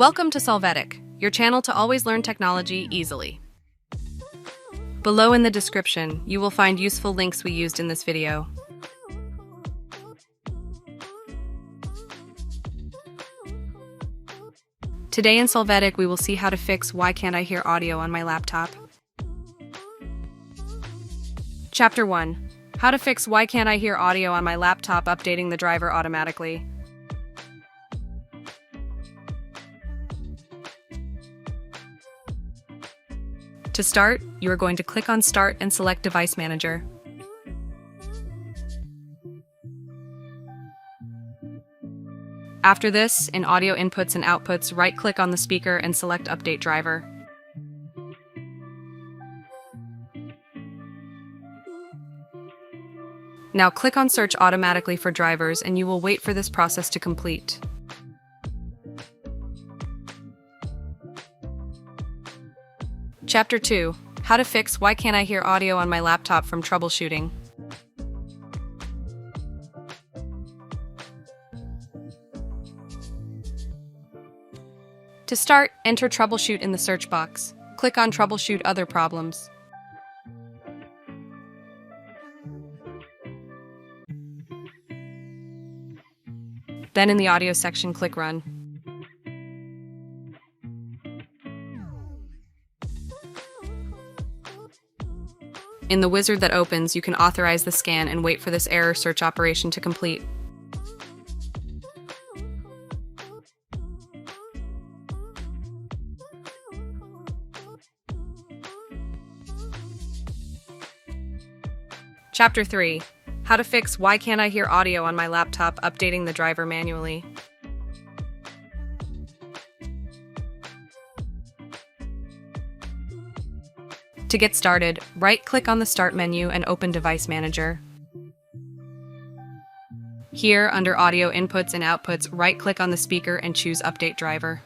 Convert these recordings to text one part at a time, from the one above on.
Welcome to Solvetic, your channel to always learn technology easily. Below in the description, you will find useful links we used in this video. Today in Solvetic, we will see how to fix Why Can't I Hear Audio on my laptop. Chapter 1. How to fix Why Can't I Hear Audio on my laptop, updating the driver automatically. To start, you are going to click on Start and select Device Manager. After this, in Audio Inputs and Outputs, right-click on the speaker and select Update Driver. Now click on Search automatically for drivers and you will wait for this process to complete. Chapter 2. How to fix Why Can't I Hear Audio on my laptop from Troubleshooting. To start, enter Troubleshoot in the search box. Click on Troubleshoot Other Problems. Then in the audio section, click Run. In the wizard that opens, you can authorize the scan and wait for this error search operation to complete. Chapter 3. How to fix Why Can't I Hear Audio on my laptop, updating the driver manually. To get started, right-click on the Start menu and open Device Manager. Here, under Audio Inputs and Outputs, right-click on the speaker and choose Update Driver.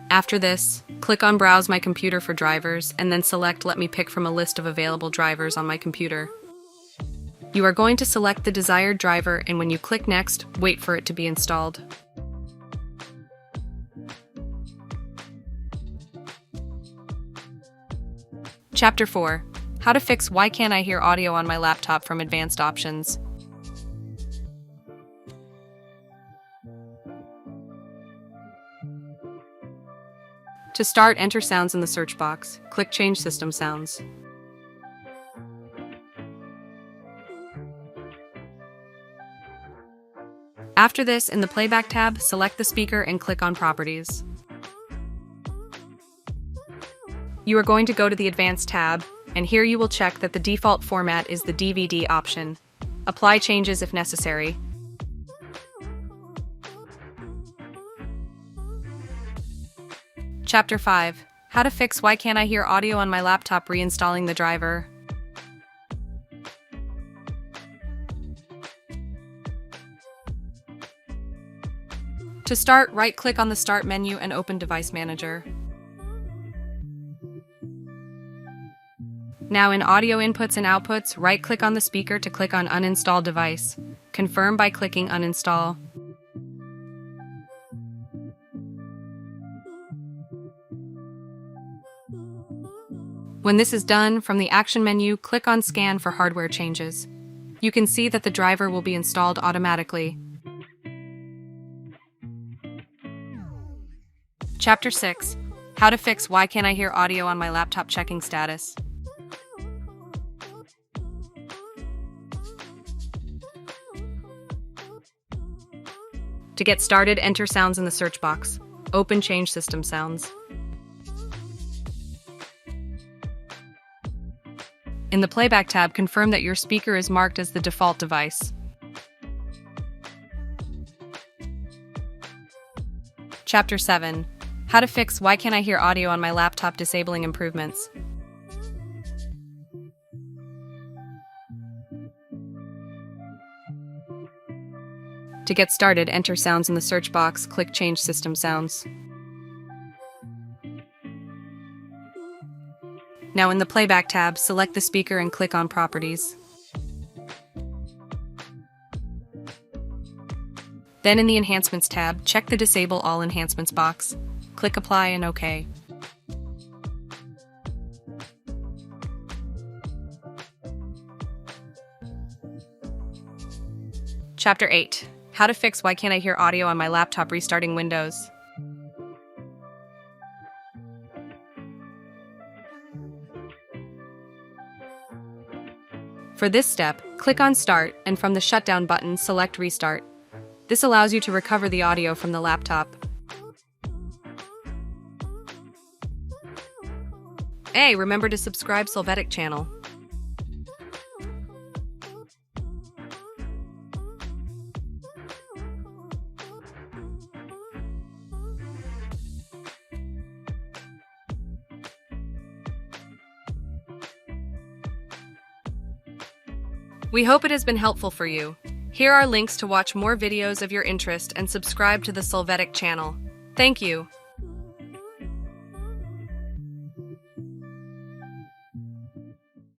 After this, click on Browse My Computer for drivers, and then select Let me pick from a list of available drivers on my computer. You are going to select the desired driver, and when you click Next, wait for it to be installed. Chapter 4. How to fix Why Can't I Hear Audio on my laptop from Advanced Options. To start, enter Sounds in the search box. Click Change System Sounds. After this, in the Playback tab, select the speaker and click on Properties. You are going to go to the Advanced tab, and here you will check that the default format is the DVD option. Apply changes if necessary. Chapter 5. How to fix Why Can't I Hear Audio on my laptop, reinstalling the driver. To start, right-click on the Start menu and open Device Manager. Now in Audio Inputs and Outputs, right-click on the speaker to click on Uninstall Device. Confirm by clicking Uninstall. When this is done, from the Action menu, click on Scan for hardware changes. You can see that the driver will be installed automatically. Chapter 6. How to fix Why Can't I Hear Audio on my laptop, checking status. To get started, enter Sounds in the search box. Open Change System Sounds. In the Playback tab, confirm that your speaker is marked as the default device. Chapter 7. How to fix Why Can't I Hear Audio on my laptop, disabling improvements. To get started, enter Sounds in the search box, click Change System Sounds. Now in the Playback tab, select the speaker and click on Properties. Then in the Enhancements tab, check the Disable All Enhancements box. Click Apply and OK. Chapter 8. How to fix Why Can't I Hear Audio on My Laptop Restarting Windows. For this step, click on Start and from the Shutdown button, select Restart. This allows you to recover the audio from the laptop. Hey, remember to subscribe Solvetic channel. We hope it has been helpful for you. Here are links to watch more videos of your interest and subscribe to the Solvetic channel. Thank you.